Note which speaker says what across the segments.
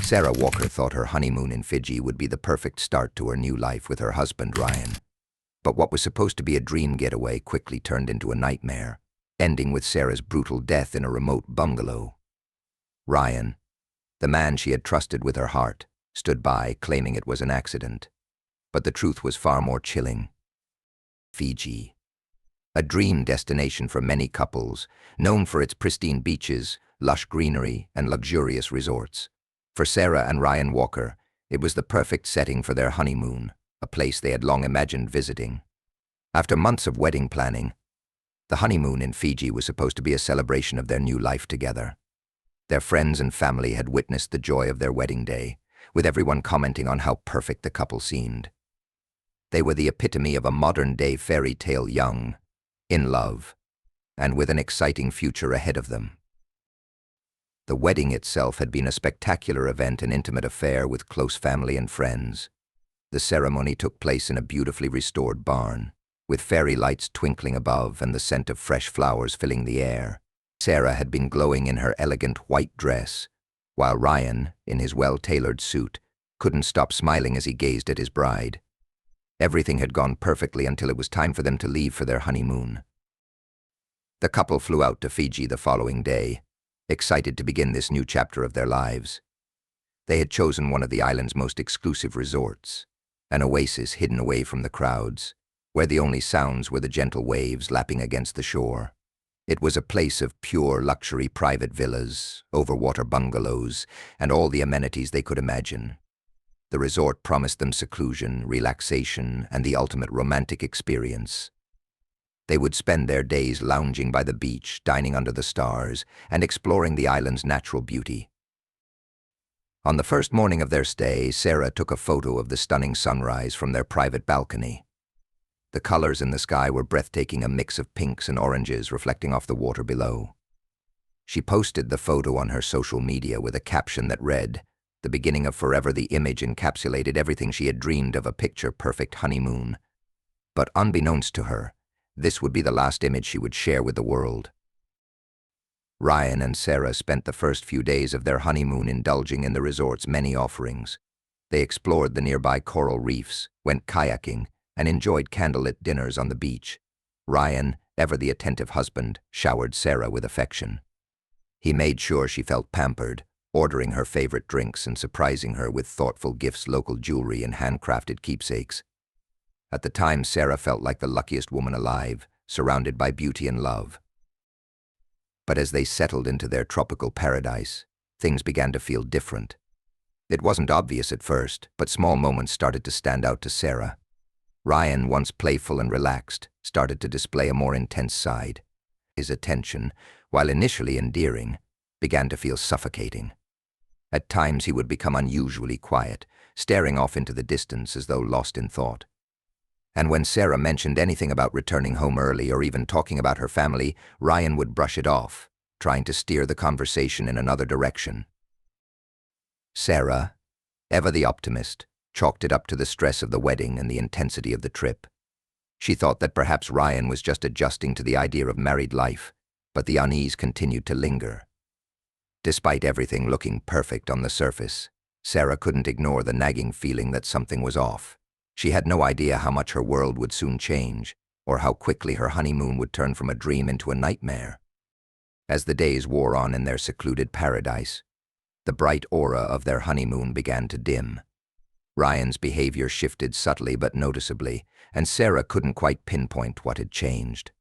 Speaker 1: Sarah Walker thought her honeymoon in Fiji would be the perfect start to her new life with her husband, Ryan. But what was supposed to be a dream getaway quickly turned into a nightmare, ending with Sarah's brutal death in a remote bungalow. Ryan, the man she had trusted with her heart, stood by, claiming it was an accident. But the truth was far more chilling. Fiji, a dream destination for many couples, known for its pristine beaches, lush greenery, and luxurious resorts. For Sarah and Ryan Walker, it was the perfect setting for their honeymoon, a place they had long imagined visiting. After months of wedding planning, the honeymoon in Fiji was supposed to be a celebration of their new life together. Their friends and family had witnessed the joy of their wedding day, with everyone commenting on how perfect the couple seemed. They were the epitome of a modern-day fairy tale, young, in love, and with an exciting future ahead of them. The wedding itself had been a spectacular event, an intimate affair with close family and friends. The ceremony took place in a beautifully restored barn, with fairy lights twinkling above and the scent of fresh flowers filling the air. Sarah had been glowing in her elegant white dress, while Ryan, in his well-tailored suit, couldn't stop smiling as he gazed at his bride. Everything had gone perfectly until it was time for them to leave for their honeymoon. The couple flew out to Fiji the following day, excited to begin this new chapter of their lives. They had chosen one of the island's most exclusive resorts, an oasis hidden away from the crowds, where the only sounds were the gentle waves lapping against the shore. It was a place of pure luxury, private villas, overwater bungalows, and all the amenities they could imagine. The resort promised them seclusion, relaxation, and the ultimate romantic experience. They would spend their days lounging by the beach, dining under the stars, and exploring the island's natural beauty. On the first morning of their stay, Sarah took a photo of the stunning sunrise from their private balcony. The colors in the sky were breathtaking, a mix of pinks and oranges reflecting off the water below. She posted the photo on her social media with a caption that read, "The beginning of forever." The image encapsulated everything she had dreamed of, a picture-perfect honeymoon. But unbeknownst to her, this would be the last image she would share with the world. Ryan and Sarah spent the first few days of their honeymoon indulging in the resort's many offerings. They explored the nearby coral reefs, went kayaking, and enjoyed candlelit dinners on the beach. Ryan, ever the attentive husband, showered Sarah with affection. He made sure she felt pampered, ordering her favorite drinks and surprising her with thoughtful gifts, local jewelry, and handcrafted keepsakes. At the time, Sarah felt like the luckiest woman alive, surrounded by beauty and love. But as they settled into their tropical paradise, things began to feel different. It wasn't obvious at first, but small moments started to stand out to Sarah. Ryan, once playful and relaxed, started to display a more intense side. His attention, while initially endearing, began to feel suffocating. At times he would become unusually quiet, staring off into the distance as though lost in thought. And when Sarah mentioned anything about returning home early or even talking about her family, Ryan would brush it off, trying to steer the conversation in another direction. Sarah, ever the optimist, chalked it up to the stress of the wedding and the intensity of the trip. She thought that perhaps Ryan was just adjusting to the idea of married life, but the unease continued to linger. Despite everything looking perfect on the surface, Sarah couldn't ignore the nagging feeling that something was off. She had no idea how much her world would soon change, or how quickly her honeymoon would turn from a dream into a nightmare. As the days wore on in their secluded paradise, the bright aura of their honeymoon began to dim. Ryan's behavior shifted subtly but noticeably, and Sarah couldn't quite pinpoint what had changed.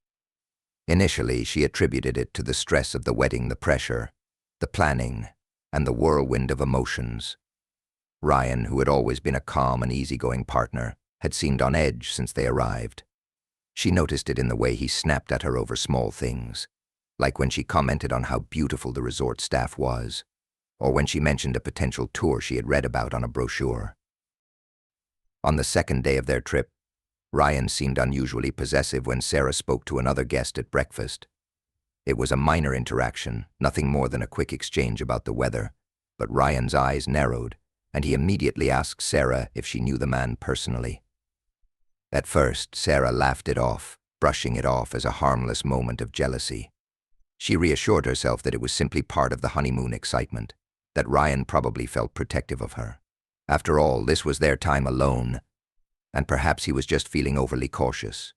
Speaker 1: Initially, she attributed it to the stress of the wedding, the pressure, the planning, and the whirlwind of emotions. Ryan, who had always been a calm and easygoing partner, had seemed on edge since they arrived. She noticed it in the way he snapped at her over small things, like when she commented on how beautiful the resort staff was, or when she mentioned a potential tour she had read about on a brochure. On the second day of their trip, Ryan seemed unusually possessive when Sarah spoke to another guest at breakfast. It was a minor interaction, nothing more than a quick exchange about the weather, but Ryan's eyes narrowed, and he immediately asked Sarah if she knew the man personally. At first, Sarah laughed it off, brushing it off as a harmless moment of jealousy. She reassured herself that it was simply part of the honeymoon excitement. that Ryan probably felt protective of her. After all, this was their time alone, and perhaps he was just feeling overly cautious.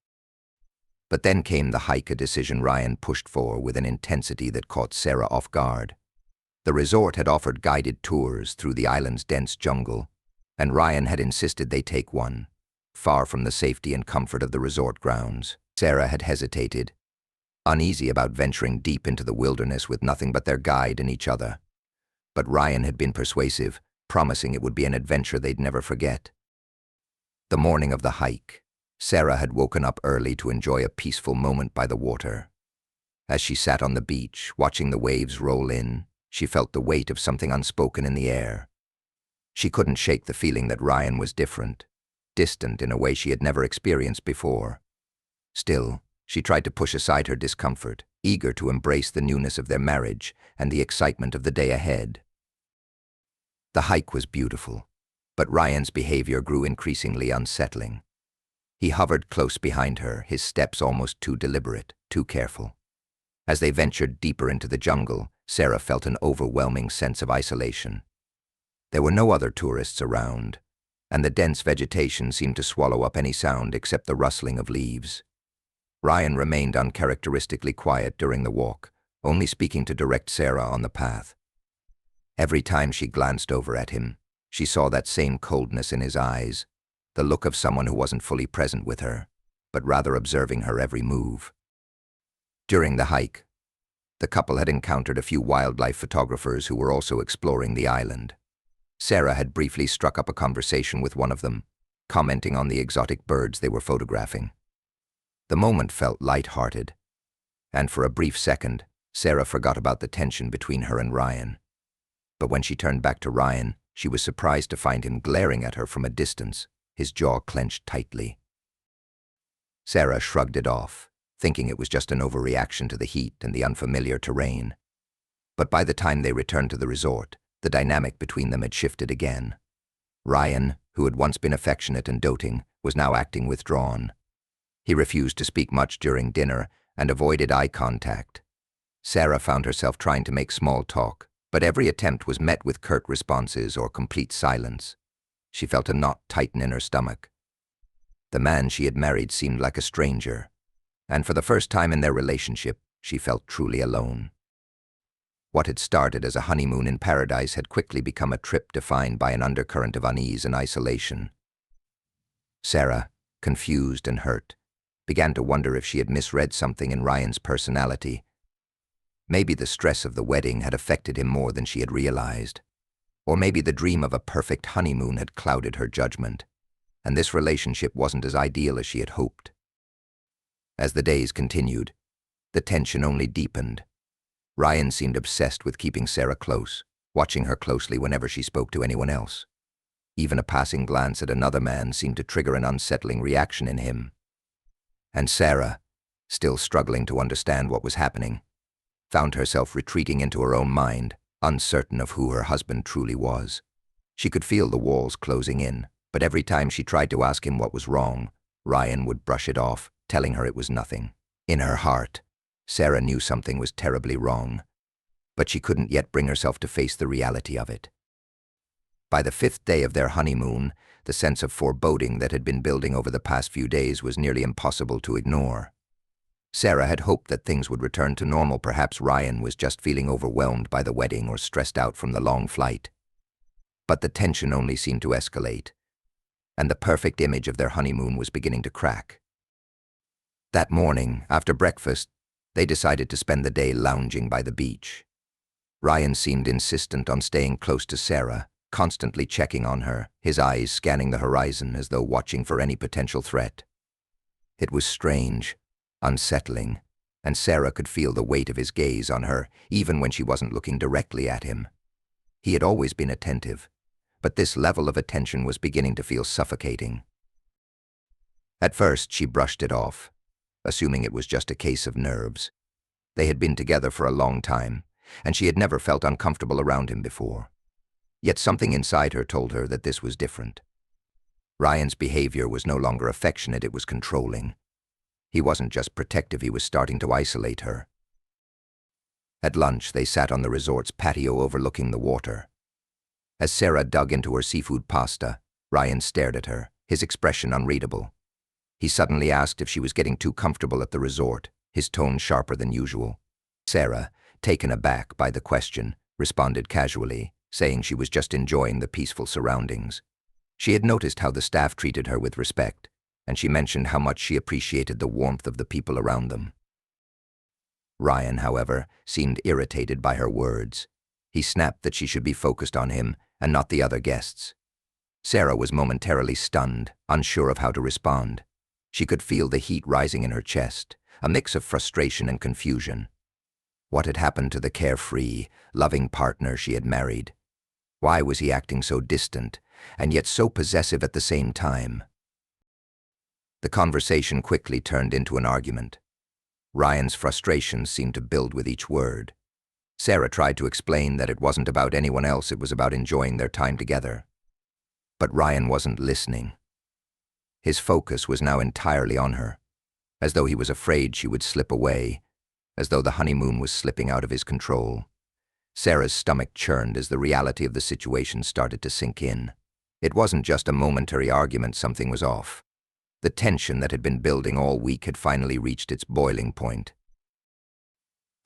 Speaker 1: But then came the hike, a decision Ryan pushed for with an intensity that caught Sarah off guard. The resort had offered guided tours through the island's dense jungle, and Ryan had insisted they take one, far from the safety and comfort of the resort grounds. Sarah had hesitated, uneasy about venturing deep into the wilderness with nothing but their guide and each other. But Ryan had been persuasive, promising it would be an adventure they'd never forget. The morning of the hike, Sarah had woken up early to enjoy a peaceful moment by the water. As she sat on the beach, watching the waves roll in, she felt the weight of something unspoken in the air. She couldn't shake the feeling that Ryan was different, distant in a way she had never experienced before. Still, she tried to push aside her discomfort, eager to embrace the newness of their marriage and the excitement of the day ahead. The hike was beautiful, but Ryan's behavior grew increasingly unsettling. He hovered close behind her, his steps almost too deliberate, too careful. As they ventured deeper into the jungle, Sarah felt an overwhelming sense of isolation. There were no other tourists around, and the dense vegetation seemed to swallow up any sound except the rustling of leaves. Ryan remained uncharacteristically quiet during the walk, only speaking to direct Sarah on the path. Every time she glanced over at him, she saw that same coldness in his eyes, the look of someone who wasn't fully present with her, but rather observing her every move. During the hike, the couple had encountered a few wildlife photographers who were also exploring the island. Sarah had briefly struck up a conversation with one of them, commenting on the exotic birds they were photographing. The moment felt light-hearted, and for a brief second, Sarah forgot about the tension between her and Ryan. But when she turned back to Ryan, she was surprised to find him glaring at her from a distance, his jaw clenched tightly. Sarah shrugged it off, thinking it was just an overreaction to the heat and the unfamiliar terrain. But by the time they returned to the resort, the dynamic between them had shifted again. Ryan, who had once been affectionate and doting, was now acting withdrawn. He refused to speak much during dinner and avoided eye contact. Sarah found herself trying to make small talk, but every attempt was met with curt responses or complete silence. She felt a knot tighten in her stomach. The man she had married seemed like a stranger, and for the first time in their relationship, she felt truly alone. What had started as a honeymoon in paradise had quickly become a trip defined by an undercurrent of unease and isolation. Sarah, confused and hurt, began to wonder if she had misread something in Ryan's personality. Maybe the stress of the wedding had affected him more than she had realized. Or maybe the dream of a perfect honeymoon had clouded her judgment, and this relationship wasn't as ideal as she had hoped. As the days continued, the tension only deepened. Ryan seemed obsessed with keeping Sarah close, watching her closely whenever she spoke to anyone else. Even a passing glance at another man seemed to trigger an unsettling reaction in him. And Sarah, still struggling to understand what was happening, found herself retreating into her own mind, uncertain of who her husband truly was. She could feel the walls closing in, but every time she tried to ask him what was wrong, Ryan would brush it off, telling her it was nothing. In her heart, Sarah knew something was terribly wrong, but she couldn't yet bring herself to face the reality of it. By the 5th day of their honeymoon, the sense of foreboding that had been building over the past few days was nearly impossible to ignore. Sarah had hoped that things would return to normal. Perhaps Ryan was just feeling overwhelmed by the wedding or stressed out from the long flight. But the tension only seemed to escalate, and the perfect image of their honeymoon was beginning to crack. That morning, after breakfast, they decided to spend the day lounging by the beach. Ryan seemed insistent on staying close to Sarah, constantly checking on her, his eyes scanning the horizon as though watching for any potential threat. It was strange, unsettling, and Sarah could feel the weight of his gaze on her, even when she wasn't looking directly at him. He had always been attentive, but this level of attention was beginning to feel suffocating. At first, she brushed it off, assuming it was just a case of nerves. They had been together for a long time, and she had never felt uncomfortable around him before. Yet something inside her told her that this was different. Ryan's behavior was no longer affectionate, it was controlling. He wasn't just protective, he was starting to isolate her. At lunch, they sat on the resort's patio overlooking the water. As Sarah dug into her seafood pasta, Ryan stared at her, his expression unreadable. He suddenly asked if she was getting too comfortable at the resort, his tone sharper than usual. Sarah, taken aback by the question, responded casually, saying she was just enjoying the peaceful surroundings. She had noticed how the staff treated her with respect, and she mentioned how much she appreciated the warmth of the people around them. Ryan, however, seemed irritated by her words. He snapped that she should be focused on him and not the other guests. Sarah was momentarily stunned, unsure of how to respond. She could feel the heat rising in her chest, a mix of frustration and confusion. What had happened to the carefree, loving partner she had married? Why was he acting so distant, and yet so possessive at the same time? The conversation quickly turned into an argument. Ryan's frustration seemed to build with each word. Sarah tried to explain that it wasn't about anyone else, it was about enjoying their time together. But Ryan wasn't listening. His focus was now entirely on her, as though he was afraid she would slip away, as though the honeymoon was slipping out of his control. Sarah's stomach churned as the reality of the situation started to sink in. It wasn't just a momentary argument, something was off. The tension that had been building all week had finally reached its boiling point.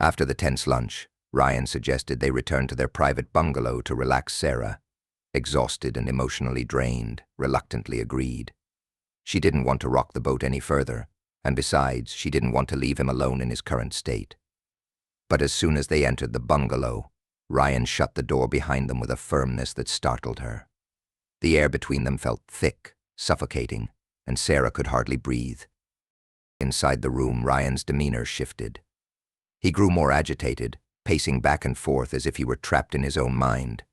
Speaker 1: After the tense lunch, Ryan suggested they return to their private bungalow to relax. Sarah, exhausted and emotionally drained, reluctantly agreed. She didn't want to rock the boat any further, and besides, she didn't want to leave him alone in his current state. But as soon as they entered the bungalow, Ryan shut the door behind them with a firmness that startled her. The air between them felt thick, suffocating, and Sarah could hardly breathe. Inside the room, Ryan's demeanor shifted. He grew more agitated, pacing back and forth as if he were trapped in his own mind.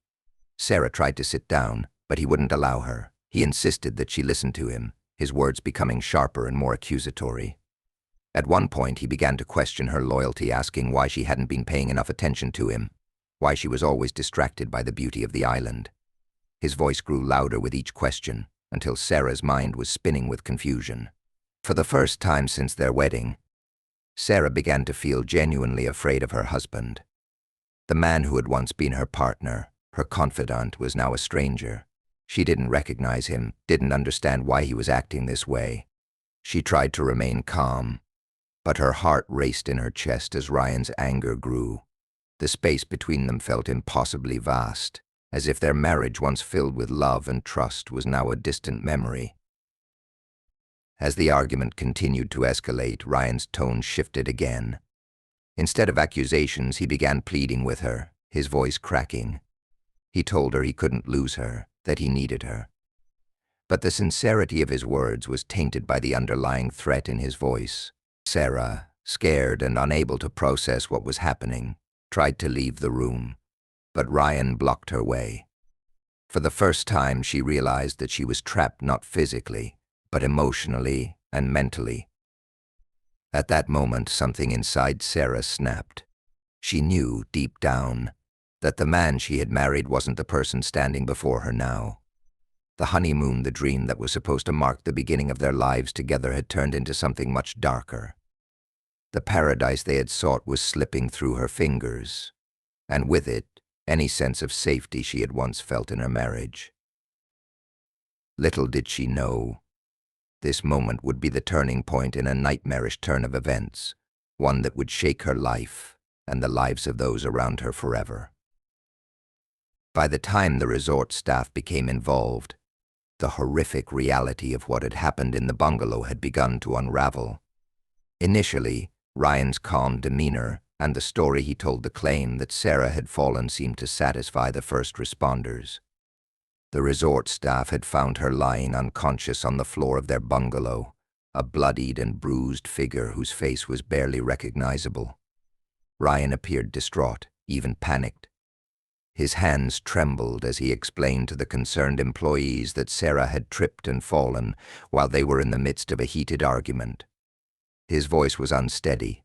Speaker 1: Sarah tried to sit down, but he wouldn't allow her. He insisted that she listen to him, his words becoming sharper and more accusatory. At one point, he began to question her loyalty, asking why she hadn't been paying enough attention to him, why she was always distracted by the beauty of the island. His voice grew louder with each question, until Sarah's mind was spinning with confusion. For the first time since their wedding, Sarah began to feel genuinely afraid of her husband. The man who had once been her partner, her confidant, was now a stranger. She didn't recognize him, didn't understand why he was acting this way. She tried to remain calm, but her heart raced in her chest as Ryan's anger grew. The space between them felt impossibly vast, as if their marriage, once filled with love and trust, was now a distant memory. As the argument continued to escalate, Ryan's tone shifted again. Instead of accusations, he began pleading with her, his voice cracking. He told her he couldn't lose her, that he needed her. But the sincerity of his words was tainted by the underlying threat in his voice. Sarah, scared and unable to process what was happening, tried to leave the room, but Ryan blocked her way. For the first time, she realized that she was trapped not physically, but emotionally and mentally. At that moment, something inside Sarah snapped. She knew, deep down, that the man she had married wasn't the person standing before her now. The honeymoon, the dream that was supposed to mark the beginning of their lives together, had turned into something much darker. The paradise they had sought was slipping through her fingers, and with it, any sense of safety she had once felt in her marriage. Little did she know, this moment would be the turning point in a nightmarish turn of events, one that would shake her life and the lives of those around her forever. By the time the resort staff became involved, the horrific reality of what had happened in the bungalow had begun to unravel. Initially, Ryan's calm demeanor and the story he told the claim that Sarah had fallen seemed to satisfy the first responders. The resort staff had found her lying unconscious on the floor of their bungalow, a bloodied and bruised figure whose face was barely recognizable. Ryan appeared distraught, even panicked. His hands trembled as he explained to the concerned employees that Sarah had tripped and fallen while they were in the midst of a heated argument. His voice was unsteady,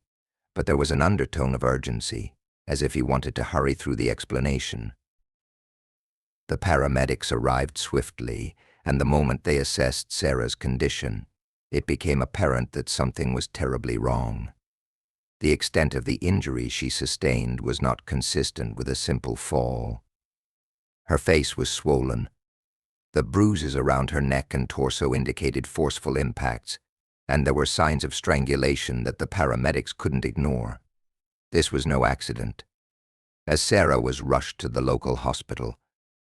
Speaker 1: but there was an undertone of urgency, as if he wanted to hurry through the explanation. The paramedics arrived swiftly, and the moment they assessed Sarah's condition, it became apparent that something was terribly wrong. The extent of the injury she sustained was not consistent with a simple fall. Her face was swollen. The bruises around her neck and torso indicated forceful impacts, and there were signs of strangulation that the paramedics couldn't ignore. This was no accident. As Sarah was rushed to the local hospital,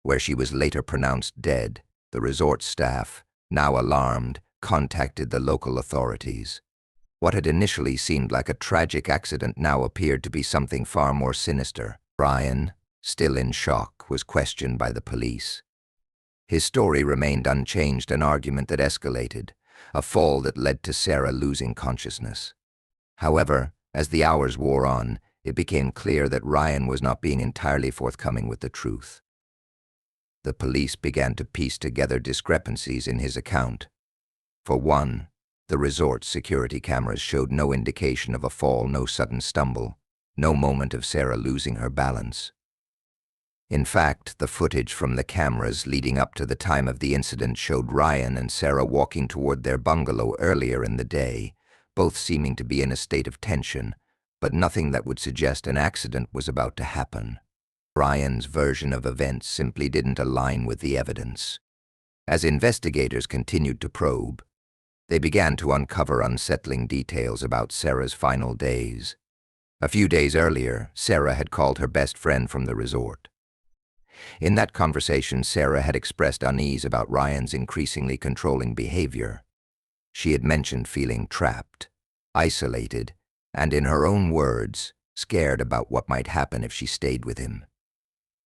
Speaker 1: where she was later pronounced dead, the resort staff, now alarmed, contacted the local authorities. What had initially seemed like a tragic accident now appeared to be something far more sinister. Ryan, still in shock, was questioned by the police. His story remained unchanged, an argument that escalated, a fall that led to Sarah losing consciousness. However, as the hours wore on, it became clear that Ryan was not being entirely forthcoming with the truth. The police began to piece together discrepancies in his account. For one, the resort's security cameras showed no indication of a fall, no sudden stumble, no moment of Sarah losing her balance. In fact, the footage from the cameras leading up to the time of the incident showed Ryan and Sarah walking toward their bungalow earlier in the day, both seeming to be in a state of tension, but nothing that would suggest an accident was about to happen. Ryan's version of events simply didn't align with the evidence. As investigators continued to probe, they began to uncover unsettling details about Sarah's final days. A few days earlier, Sarah had called her best friend from the resort. In that conversation, Sarah had expressed unease about Ryan's increasingly controlling behavior. She had mentioned feeling trapped, isolated, and in her own words, scared about what might happen if she stayed with him.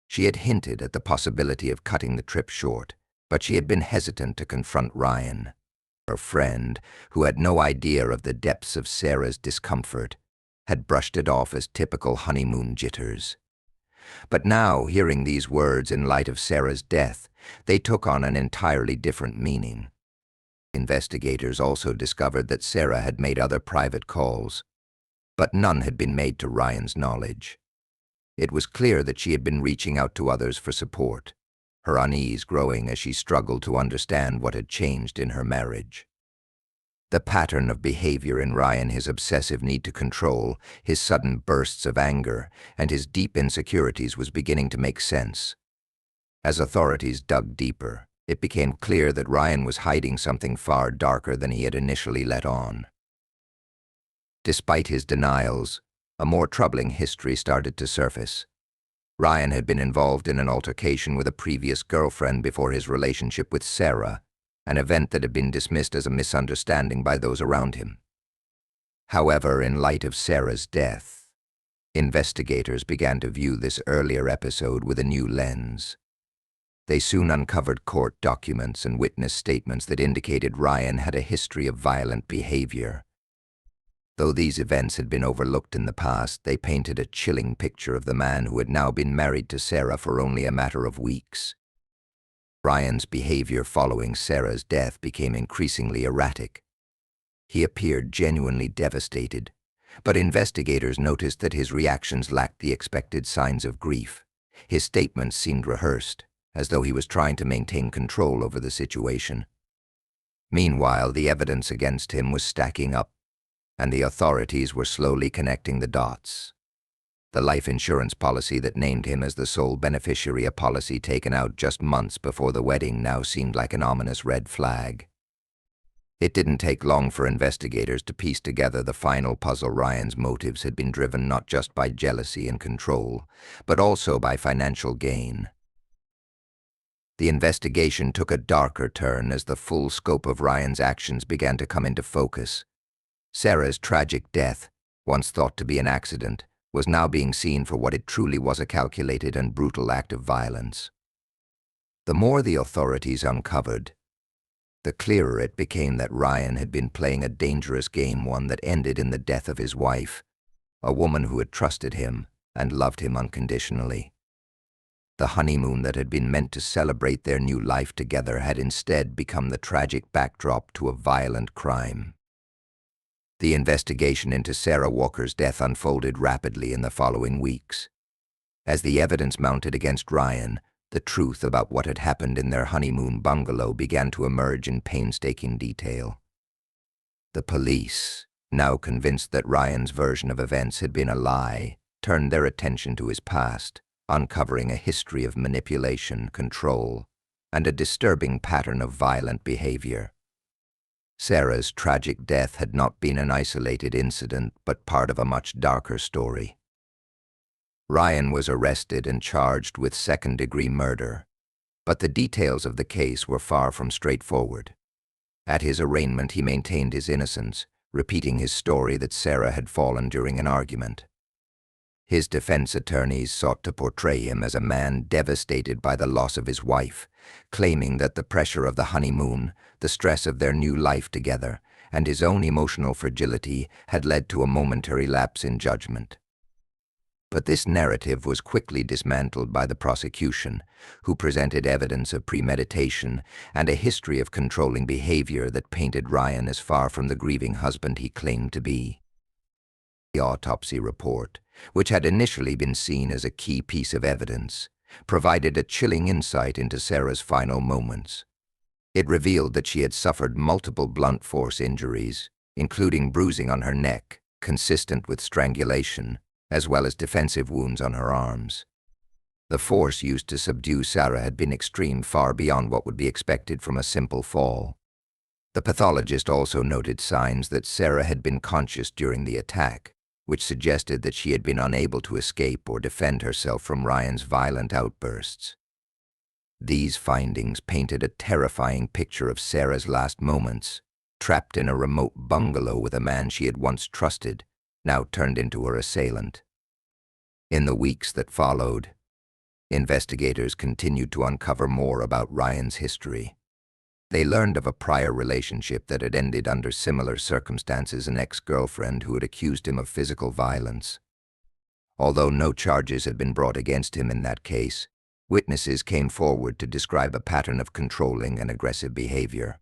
Speaker 1: She had hinted at the possibility of cutting the trip short, but she had been hesitant to confront Ryan. Her friend, who had no idea of the depths of Sarah's discomfort, had brushed it off as typical honeymoon jitters. But now, hearing these words in light of Sarah's death, they took on an entirely different meaning. Investigators also discovered that Sarah had made other private calls, but none had been made to Ryan's knowledge. It was clear that she had been reaching out to others for support, her unease growing as she struggled to understand what had changed in her marriage. The pattern of behavior in Ryan, his obsessive need to control, his sudden bursts of anger, and his deep insecurities was beginning to make sense. As authorities dug deeper, it became clear that Ryan was hiding something far darker than he had initially let on. Despite his denials, a more troubling history started to surface. Ryan had been involved in an altercation with a previous girlfriend before his relationship with Sarah, an event that had been dismissed as a misunderstanding by those around him. However, in light of Sarah's death, investigators began to view this earlier episode with a new lens. They soon uncovered court documents and witness statements that indicated Ryan had a history of violent behavior. Though these events had been overlooked in the past, they painted a chilling picture of the man who had now been married to Sarah for only a matter of weeks. Ryan's behavior following Sarah's death became increasingly erratic. He appeared genuinely devastated, but investigators noticed that his reactions lacked the expected signs of grief. His statements seemed rehearsed, as though he was trying to maintain control over the situation. Meanwhile, the evidence against him was stacking up, and the authorities were slowly connecting the dots. The life insurance policy that named him as the sole beneficiary, a policy taken out just months before the wedding, now seemed like an ominous red flag. It didn't take long for investigators to piece together the final puzzle. Ryan's motives had been driven not just by jealousy and control, but also by financial gain. The investigation took a darker turn as the full scope of Ryan's actions began to come into focus. Sarah's tragic death, once thought to be an accident, was now being seen for what it truly was: a calculated and brutal act of violence. The more the authorities uncovered, the clearer it became that Ryan had been playing a dangerous game, one that ended in the death of his wife, a woman who had trusted him and loved him unconditionally. The honeymoon that had been meant to celebrate their new life together had instead become the tragic backdrop to a violent crime. The investigation into Sarah Walker's death unfolded rapidly in the following weeks. As the evidence mounted against Ryan, the truth about what had happened in their honeymoon bungalow began to emerge in painstaking detail. The police, now convinced that Ryan's version of events had been a lie, turned their attention to his past, uncovering a history of manipulation, control, and a disturbing pattern of violent behavior. Sarah's tragic death had not been an isolated incident, but part of a much darker story. Ryan was arrested and charged with second-degree murder, but the details of the case were far from straightforward. At his arraignment, he maintained his innocence, repeating his story that Sarah had fallen during an argument. His defense attorneys sought to portray him as a man devastated by the loss of his wife, claiming that the pressure of the honeymoon, the stress of their new life together, and his own emotional fragility had led to a momentary lapse in judgment. But this narrative was quickly dismantled by the prosecution, who presented evidence of premeditation and a history of controlling behavior that painted Ryan as far from the grieving husband he claimed to be. The autopsy report, which had initially been seen as a key piece of evidence, provided a chilling insight into Sarah's final moments. It revealed that she had suffered multiple blunt force injuries, including bruising on her neck, consistent with strangulation, as well as defensive wounds on her arms. The force used to subdue Sarah had been extreme, far beyond what would be expected from a simple fall. The pathologist also noted signs that Sarah had been conscious during the attack, which suggested that she had been unable to escape or defend herself from Ryan's violent outbursts. These findings painted a terrifying picture of Sarah's last moments, trapped in a remote bungalow with a man she had once trusted, now turned into her assailant. In the weeks that followed, investigators continued to uncover more about Ryan's history. They learned of a prior relationship that had ended under similar circumstances, an ex-girlfriend who had accused him of physical violence. Although no charges had been brought against him in that case, witnesses came forward to describe a pattern of controlling and aggressive behavior.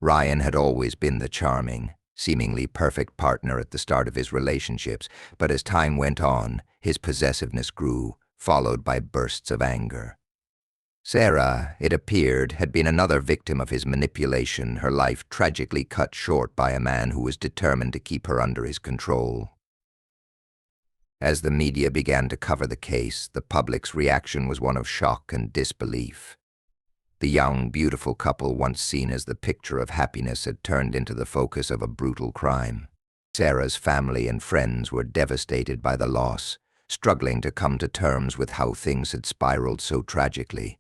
Speaker 1: Ryan had always been the charming, seemingly perfect partner at the start of his relationships, but as time went on, his possessiveness grew, followed by bursts of anger. Sarah, it appeared, had been another victim of his manipulation, her life tragically cut short by a man who was determined to keep her under his control. As the media began to cover the case, the public's reaction was one of shock and disbelief. The young, beautiful couple, once seen as the picture of happiness, had turned into the focus of a brutal crime. Sarah's family and friends were devastated by the loss, struggling to come to terms with how things had spiraled so tragically.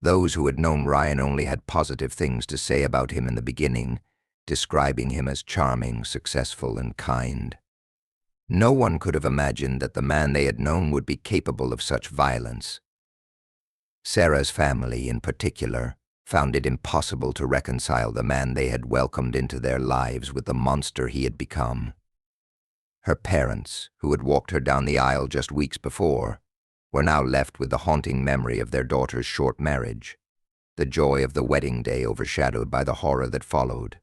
Speaker 1: Those who had known Ryan only had positive things to say about him in the beginning, describing him as charming, successful, and kind. No one could have imagined that the man they had known would be capable of such violence. Sarah's family, in particular, found it impossible to reconcile the man they had welcomed into their lives with the monster he had become. Her parents, who had walked her down the aisle just weeks before, were now left with the haunting memory of their daughter's short marriage, the joy of the wedding day overshadowed by the horror that followed.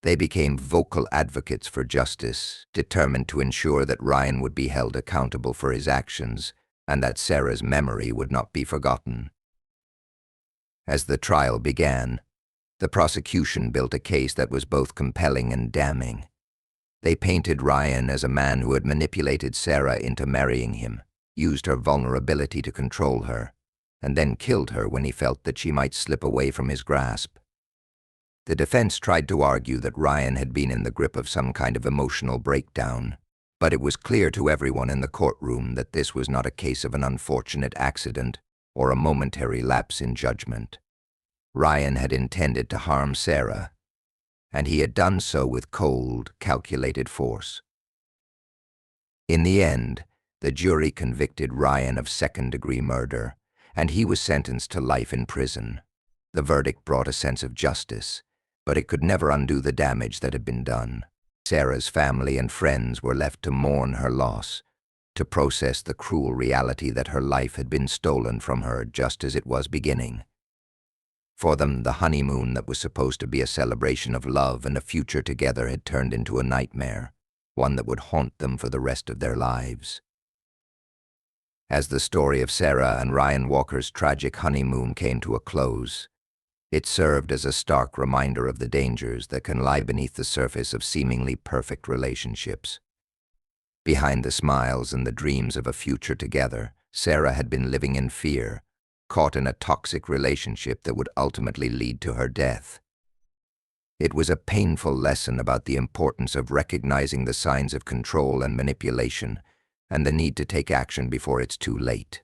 Speaker 1: They became vocal advocates for justice, determined to ensure that Ryan would be held accountable for his actions and that Sarah's memory would not be forgotten. As the trial began, the prosecution built a case that was both compelling and damning. They painted Ryan as a man who had manipulated Sarah into marrying him, used her vulnerability to control her, and then killed her when he felt that she might slip away from his grasp. The defense tried to argue that Ryan had been in the grip of some kind of emotional breakdown, but it was clear to everyone in the courtroom that this was not a case of an unfortunate accident or a momentary lapse in judgment. Ryan had intended to harm Sarah, and he had done so with cold, calculated force. In the end, the jury convicted Ryan of second-degree murder, and he was sentenced to life in prison. The verdict brought a sense of justice, but it could never undo the damage that had been done. Sarah's family and friends were left to mourn her loss, to process the cruel reality that her life had been stolen from her just as it was beginning. For them, the honeymoon that was supposed to be a celebration of love and a future together had turned into a nightmare, one that would haunt them for the rest of their lives. As the story of Sarah and Ryan Walker's tragic honeymoon came to a close, It served as a stark reminder of the dangers that can lie beneath the surface of seemingly perfect relationships. Behind the smiles and the dreams of a future together, Sarah had been living in fear, caught in a toxic relationship that would ultimately lead to her death. It was a painful lesson about the importance of recognizing the signs of control and manipulation, and the need to take action before it's too late.